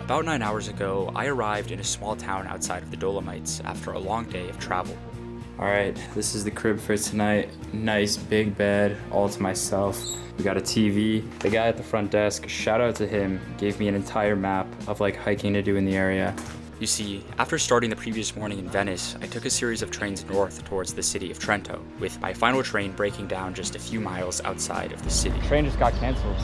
About 9 hours ago, I arrived in a small town outside of the Dolomites after a long day of travel. Alright, this is the crib for tonight. Nice big bed, all to myself. We got a TV. The guy at the front desk, shout out to him, gave me an entire map of like hiking to do in the area. You see, after starting the previous morning in Venice, I took a series of trains north towards the city of Trento, with my final train breaking down just a few miles outside of the city. Train just got canceled.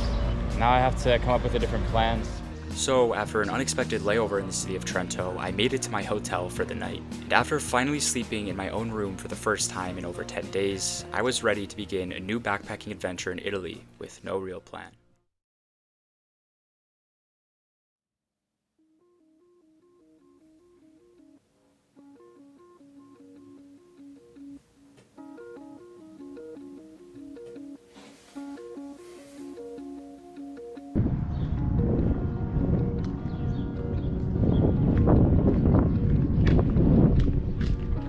Now I have to come up with a different plans. So, after an unexpected layover in the city of Trento, I made it to my hotel for the night. And after finally sleeping in my own room for the first time in over 10 days, I was ready to begin a new backpacking adventure in Italy with no real plan.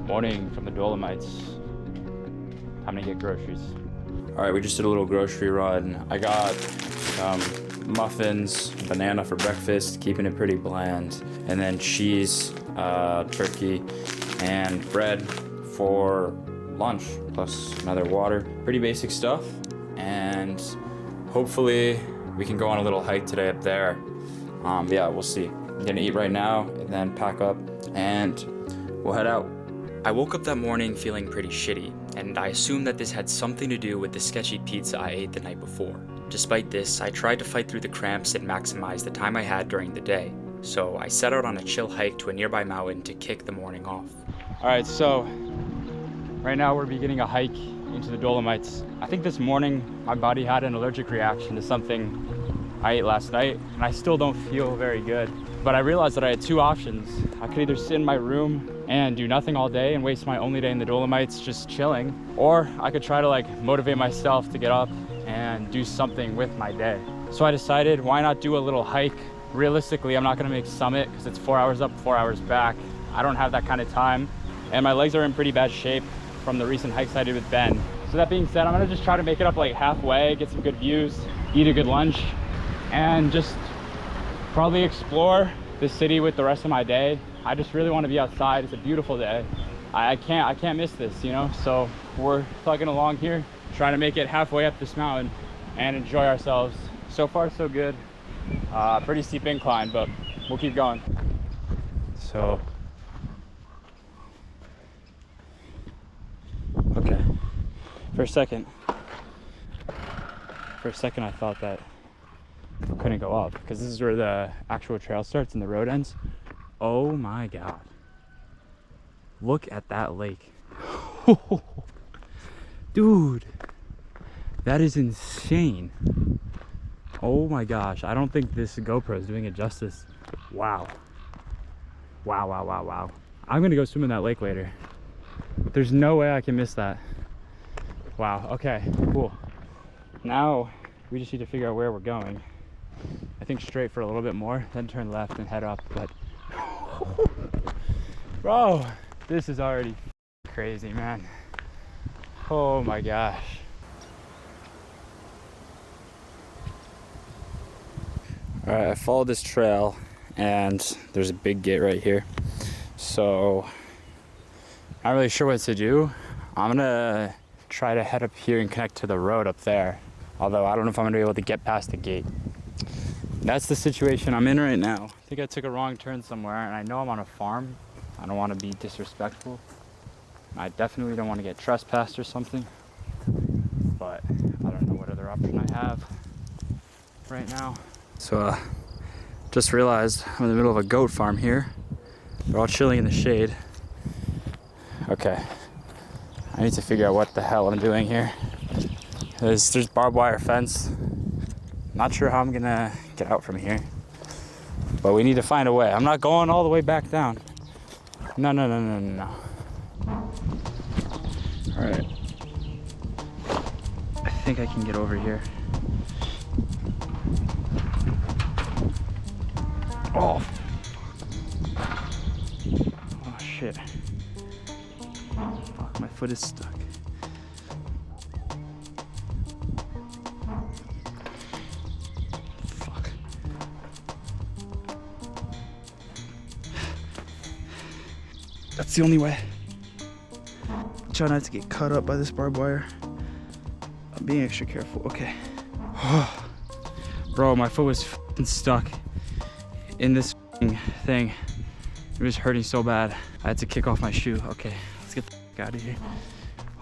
Morning from the Dolomites. Time to get groceries. All right, we just did a little grocery run. I got some muffins, banana for breakfast, keeping it pretty bland, and then cheese, turkey, and bread for lunch, plus another water. Pretty basic stuff, and hopefully we can go on a little hike today up there. Yeah, we'll see. I'm gonna eat right now, and then pack up, and we'll head out. I woke up that morning feeling pretty shitty, and I assumed that this had something to do with the sketchy pizza I ate the night before. Despite this, I tried to fight through the cramps and maximize the time I had during the day, so I set out on a chill hike to a nearby mountain to kick the morning off. All right, so right now we're beginning a hike into the Dolomites. I think this morning my body had an allergic reaction to something I ate last night, and I still don't feel very good. But I realized that I had two options. I could either sit in my room and do nothing all day and waste my only day in the Dolomites just chilling, or I could try to like motivate myself to get up and do something with my day. So I decided, why not do a little hike? Realistically, I'm not gonna make summit because it's 4 hours up, 4 hours back. I don't have that kind of time, and my legs are in pretty bad shape from the recent hikes I did with Ben. So that being said, I'm gonna just try to make it up like halfway, get some good views, eat a good lunch, and just probably explore the city with the rest of my day. I just really want to be outside. It's a beautiful day. I can't miss this, you know? So we're thugging along here, trying to make it halfway up this mountain and enjoy ourselves. So far, so good. Pretty steep incline, but we'll keep going. So, okay. For a second, I thought that couldn't go up because this is where the actual trail starts and the road ends. Oh my god, look at that lake. Dude, that is insane. Oh my gosh, I don't think this GoPro is doing it justice. Wow. I'm gonna go swim in that lake later. There's no way I can miss that. Wow. Okay, cool. Now we just need to figure out where we're going. I think straight for a little bit more, then turn left and head up. But bro, this is already crazy, man. Oh my gosh. All right, I followed this trail and there's a big gate right here. So not really sure what to do. I'm gonna try to head up here and connect to the road up there. Although I don't know if I'm gonna be able to get past the gate. That's the situation I'm in right now. I think I took a wrong turn somewhere, and I know I'm on a farm. I don't want to be disrespectful. I definitely don't want to get trespassed or something. But I don't know what other option I have right now. So just realized I'm in the middle of a goat farm here. They're all chilling in the shade. Okay, I need to figure out what the hell I'm doing here. There's barbed wire fence. Not sure how I'm gonna get out from here, but we need to find a way. I'm not going all the way back down. No. All right, I think I can get over here. Oh shit. Fuck, my foot is stuck. That's the only way. Try not to get cut up by this barbed wire. I'm being extra careful. Okay. Bro, my foot was f***ing stuck in this thing. It was hurting so bad. I had to kick off my shoe. Okay, let's get the f*** out of here.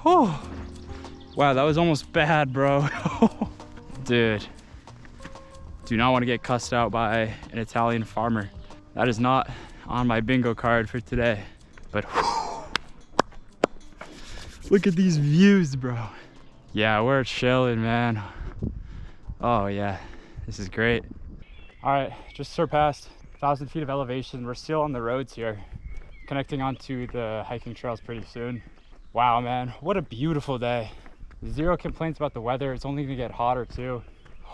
Oh, wow, that was almost bad, bro. Dude, do not want to get cussed out by an Italian farmer. That is not on my bingo card for today. But look at these views, bro. Yeah, we're chilling, man. Oh yeah, this is great. All right, just surpassed 1,000 feet of elevation. We're still on the roads here, connecting onto the hiking trails pretty soon. Wow, man, what a beautiful day. Zero complaints about the weather. It's only gonna get hotter too.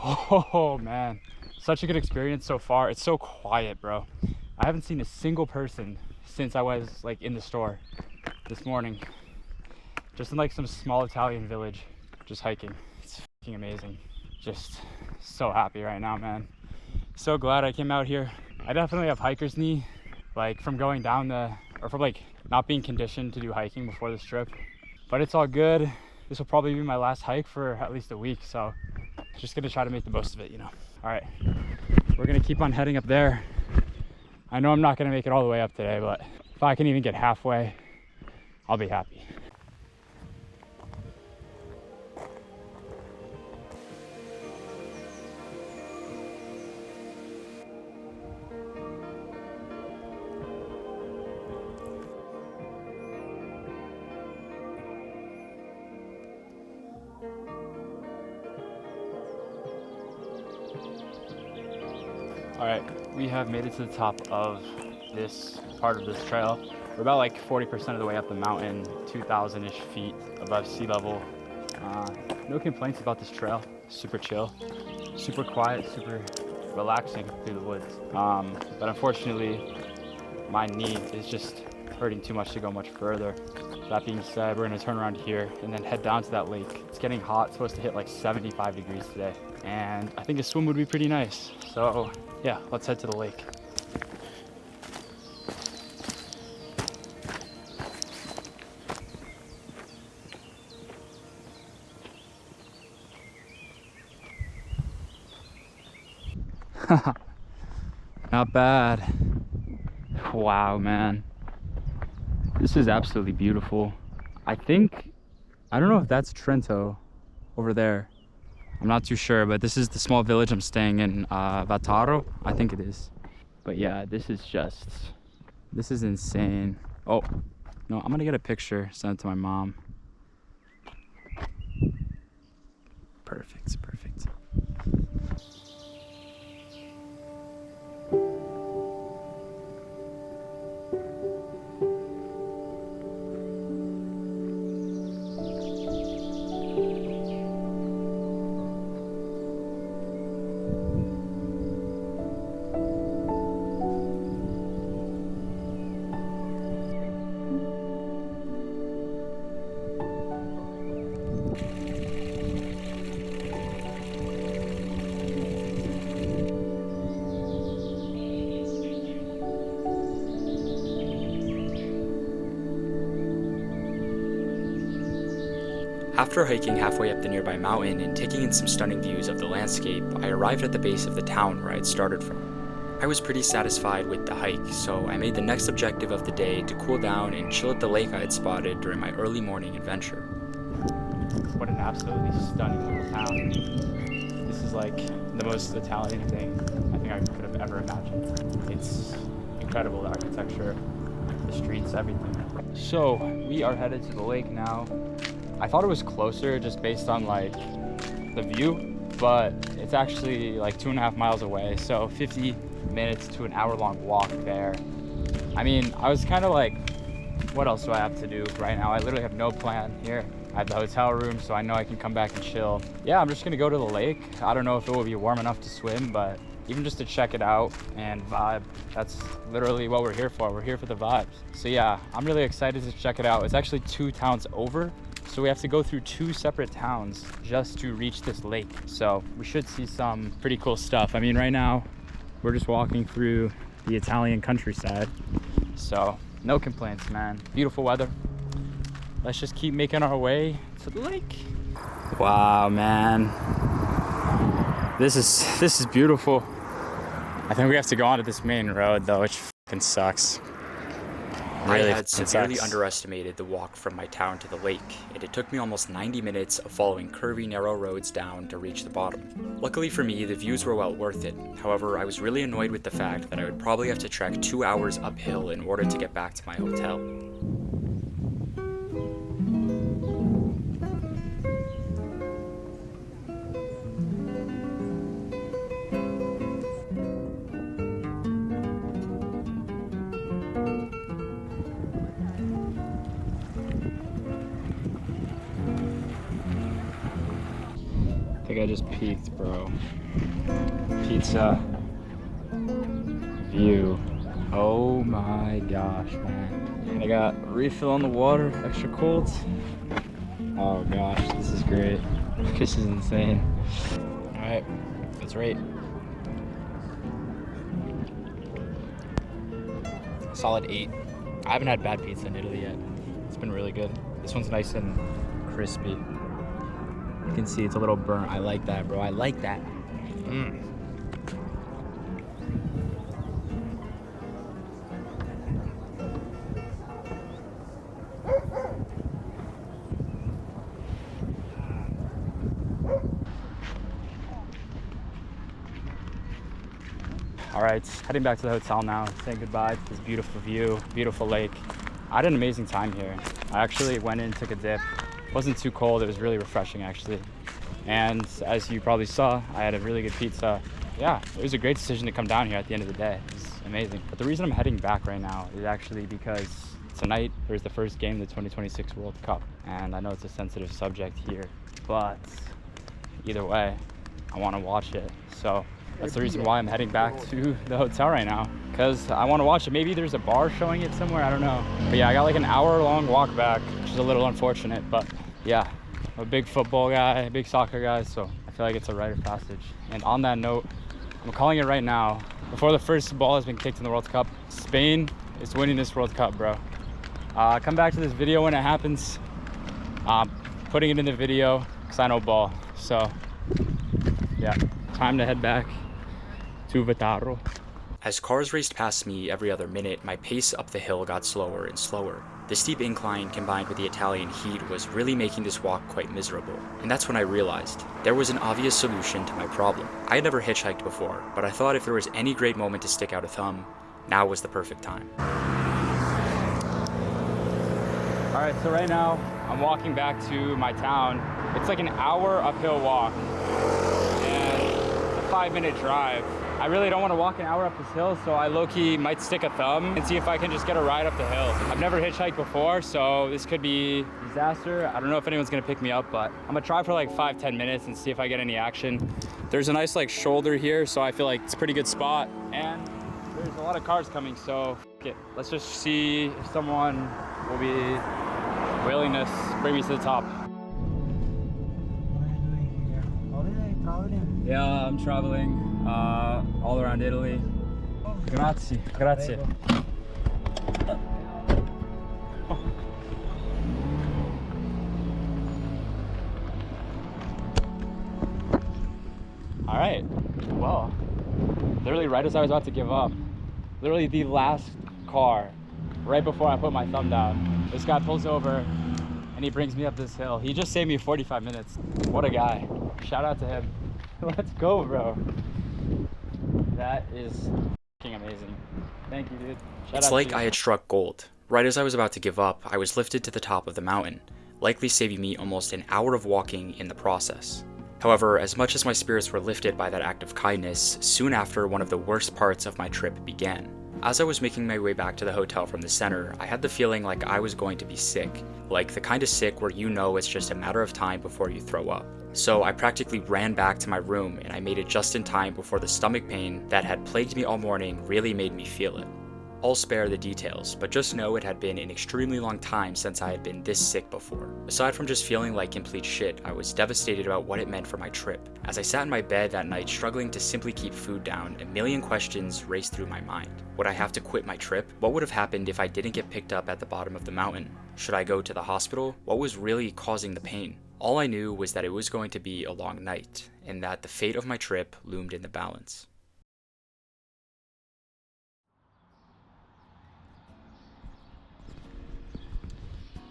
Oh man, such a good experience so far. It's so quiet, bro. I haven't seen a single person since I was like in the store this morning. Just in like some small Italian village, just hiking. It's fucking amazing. Just so happy right now, man. So glad I came out here. I definitely have hiker's knee, like from going down or from like not being conditioned to do hiking before this trip. But it's all good. This will probably be my last hike for at least a week, so just gonna try to make the most of it, you know. All right, we're gonna keep on heading up there. I know I'm not gonna make it all the way up today, but if I can even get halfway, I'll be happy. All right, we have made it to the top of this part of this trail. We're about like 40% of the way up the mountain, 2,000-ish feet above sea level. No complaints about this trail. Super chill, super quiet, super relaxing through the woods. But unfortunately, my knee is just hurting too much to go much further. That being said, we're gonna turn around here and then head down to that lake. It's getting hot, it's supposed to hit like 75 degrees today. And I think a swim would be pretty nice. So yeah, let's head to the lake. Not bad. Wow, man. This is absolutely beautiful. I don't know if that's Trento over there. I'm not too sure, but this is the small village I'm staying in, Vataro, I think it is. But yeah, this is insane. Oh, no, I'm gonna get a picture, send it to my mom. Perfect, perfect. After hiking halfway up the nearby mountain and taking in some stunning views of the landscape, I arrived at the base of the town where I'd started from. I was pretty satisfied with the hike, so I made the next objective of the day to cool down and chill at the lake I had spotted during my early morning adventure. What an absolutely stunning little town. This is like the most Italian thing I think I could have ever imagined. It's incredible, the architecture, the streets, everything. So we are headed to the lake now. I thought it was closer just based on like the view, but it's actually like 2.5 miles away. So 50 minutes to an hour-long walk there. I mean, I was kind of like, what else do I have to do right now? I literally have no plan here. I have the hotel room, so I know I can come back and chill. Yeah, I'm just gonna go to the lake. I don't know if it will be warm enough to swim, but even just to check it out and vibe, that's literally what we're here for. We're here for the vibes. So yeah, I'm really excited to check it out. It's actually 2 towns over. So we have to go through 2 separate towns just to reach this lake. So we should see some pretty cool stuff. I mean, right now we're just walking through the Italian countryside. So No complaints, man. Beautiful weather. Let's just keep making our way to the lake. Wow, man. This is beautiful. I think we have to go onto this main road though, which fucking sucks. Really, I had severely underestimated the walk from my town to the lake, and it took me almost 90 minutes of following curvy, narrow roads down to reach the bottom. Luckily for me, the views were well worth it. However, I was really annoyed with the fact that I would probably have to trek 2 hours uphill in order to get back to my hotel. I think I just peaked, bro. Pizza view. Oh my gosh, man. I got a refill on the water, extra cold. Oh gosh, this is great. This is insane. All right, let's rate. Solid 8. I haven't had bad pizza in Italy yet. It's been really good. This one's nice and crispy. You can see it's a little burnt. I like that, bro. I like that. All right, heading back to the hotel now, saying goodbye to this beautiful view, beautiful lake. I had an amazing time here. I actually went in, took a dip. It wasn't too cold, it was really refreshing actually. And as you probably saw, I had a really good pizza. Yeah, it was a great decision to come down here at the end of the day. It was amazing. But the reason I'm heading back right now is actually because tonight there's the first game of the 2026 World Cup. And I know it's a sensitive subject here, but either way, I want to watch it. So that's the reason why I'm heading back to the hotel right now, because I want to watch it. Maybe there's a bar showing it somewhere, I don't know. But yeah, I got like an hour-long walk back, which is a little unfortunate, but yeah, I'm a big football guy, a big soccer guy, so I feel like it's a rite of passage. And on that note, I'm calling it right now, before the first ball has been kicked in the World Cup, Spain is winning this World Cup, bro. Come back to this video when it happens. Putting it in the video, because I know ball. So yeah, time to head back to Vitaro. As cars raced past me every other minute, my pace up the hill got slower and slower. The steep incline combined with the Italian heat was really making this walk quite miserable. And that's when I realized there was an obvious solution to my problem. I had never hitchhiked before, but I thought if there was any great moment to stick out a thumb, now was the perfect time. All right, so right now I'm walking back to my town. It's like an hour uphill walk and a 5-minute drive. I really don't want to walk an hour up this hill, so I low-key might stick a thumb and see if I can just get a ride up the hill. I've never hitchhiked before, so this could be a disaster. I don't know if anyone's gonna pick me up, but I'm gonna try for like 5-10 minutes and see if I get any action. There's a nice like shoulder here, so I feel like it's a pretty good spot. And there's a lot of cars coming, so let's just see if someone will be willing to bring me to the top. Yeah, I'm traveling all around Italy. Grazie, grazie. All right, well, literally right as I was about to give up, literally the last car, right before I put my thumb down, this guy pulls over and he brings me up this hill. He just saved me 45 minutes. What a guy. Shout out to him. Let's go, bro. That is fucking amazing. Thank you, dude. It's like I had struck gold. Right as I was about to give up, I was lifted to the top of the mountain, likely saving me almost an hour of walking in the process. However, as much as my spirits were lifted by that act of kindness, soon after one of the worst parts of my trip began. As I was making my way back to the hotel from the center, I had the feeling like I was going to be sick. Like the kind of sick where you know it's just a matter of time before you throw up. So I practically ran back to my room and I made it just in time before the stomach pain that had plagued me all morning really made me feel it. I'll spare the details, but just know it had been an extremely long time since I had been this sick before. Aside from just feeling like complete shit, I was devastated about what it meant for my trip. As I sat in my bed that night struggling to simply keep food down, a million questions raced through my mind. Would I have to quit my trip? What would have happened if I didn't get picked up at the bottom of the mountain? Should I go to the hospital? What was really causing the pain? All I knew was that it was going to be a long night, and that the fate of my trip loomed in the balance.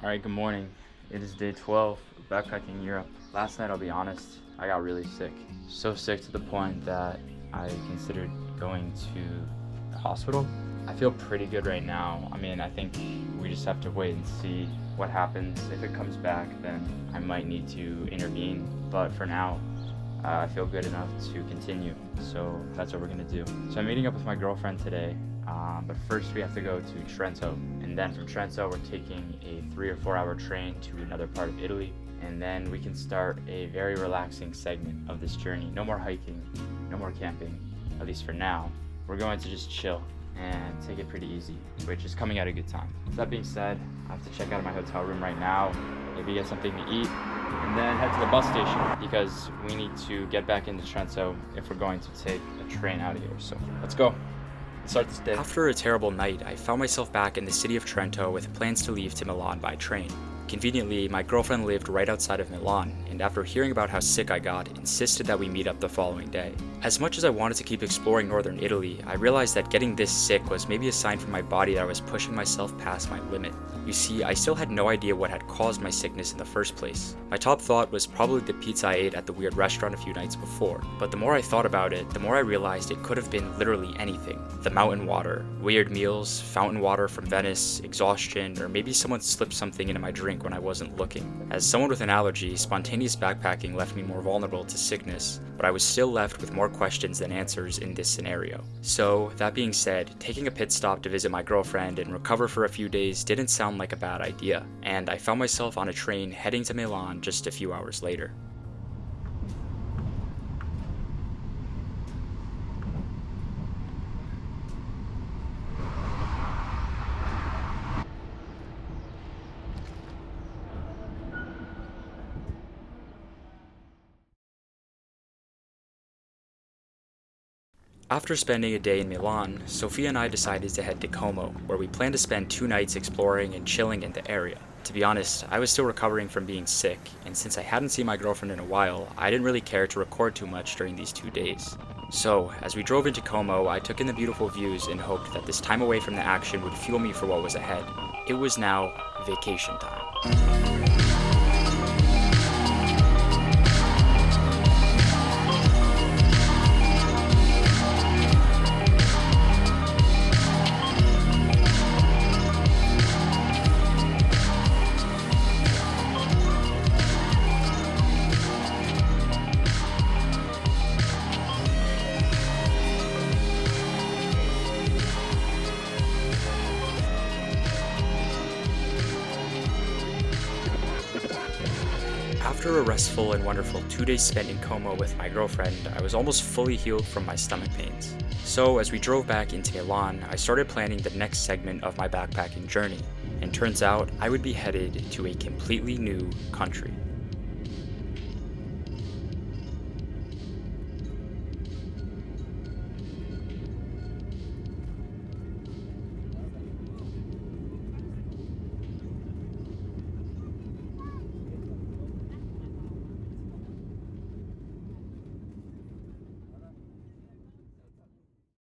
Alright, good morning. It is day 12 of backpacking Europe. Last night, I'll be honest, I got really sick. So sick to the point that I considered going to the hospital. I feel pretty good right now. I mean, I think we just have to wait and see what happens. If it comes back, then I might need to intervene. But for now, I feel good enough to continue. So that's what we're gonna do. So I'm meeting up with my girlfriend today. But first we have to go to Trento, and then from Trento we're taking a 3 or 4 hour train to another part of Italy, and then we can start a very relaxing segment of this journey. No more hiking, no more camping, at least for now. We're going to just chill and take it pretty easy, which is coming at a good time. That being said, I have to check out of my hotel room right now, maybe get something to eat, and then head to the bus station because we need to get back into Trento if we're going to take a train out of here. So let's go. Start this day. After a terrible night, I found myself back in the city of Trento with plans to leave to Milan by train. Conveniently, my girlfriend lived right outside of Milan, and after hearing about how sick I got, insisted that we meet up the following day. As much as I wanted to keep exploring northern Italy, I realized that getting this sick was maybe a sign from my body that I was pushing myself past my limit. You see, I still had no idea what had caused my sickness in the first place. My top thought was probably the pizza I ate at the weird restaurant a few nights before, but the more I thought about it, the more I realized it could have been literally anything. The mountain water, weird meals, fountain water from Venice, exhaustion, or maybe someone slipped something into my drink when I wasn't looking. As someone with an allergy, spontaneous backpacking left me more vulnerable to sickness, but I was still left with more questions than answers in this scenario. So, that being said, taking a pit stop to visit my girlfriend and recover for a few days didn't sound like a bad idea, and I found myself on a train heading to Milan just a few hours later. After spending a day in Milan, Sophia and I decided to head to Como, where we planned to spend 2 nights exploring and chilling in the area. To be honest, I was still recovering from being sick, and since I hadn't seen my girlfriend in a while, I didn't really care to record too much during these 2 days. So, as we drove into Como, I took in the beautiful views and hoped that this time away from the action would fuel me for what was ahead. It was now vacation time. After a restful and wonderful 2 days spent in Como with my girlfriend, I was almost fully healed from my stomach pains. So as we drove back into Milan, I started planning the next segment of my backpacking journey, and turns out I would be headed to a completely new country.